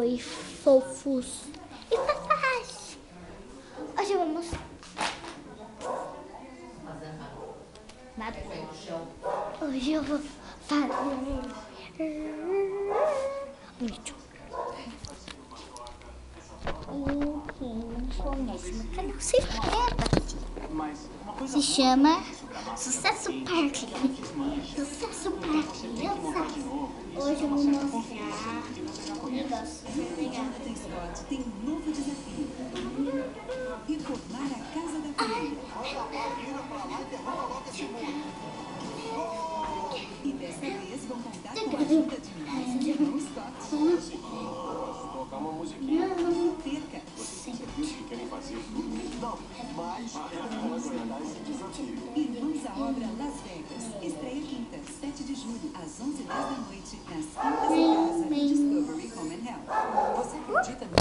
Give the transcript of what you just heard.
Oi, fofos e papás! Hoje vamos... Hoje eu vou fazer um vídeo. E quem não conhece meu canal, se inscreva. Se chama Sucesso Park. Sucesso Park, hoje eu vou mostrar um negócio legal. Tem um novo desafio. Reformar a casa da família. E dessa vez vão contar com a ajuda de nosso irmão Scott. Tocar uma musiquinha. Não perca. Vocês disse que querem fazer tudo? Não, mas vamos aceitar esse desafio. Irmãos à Obra Las Vegas. Estreia quinta, 7 de julho, às 11h10 da noite, nas Quintas em Casa, no Discovery Home and Health. Você acredita no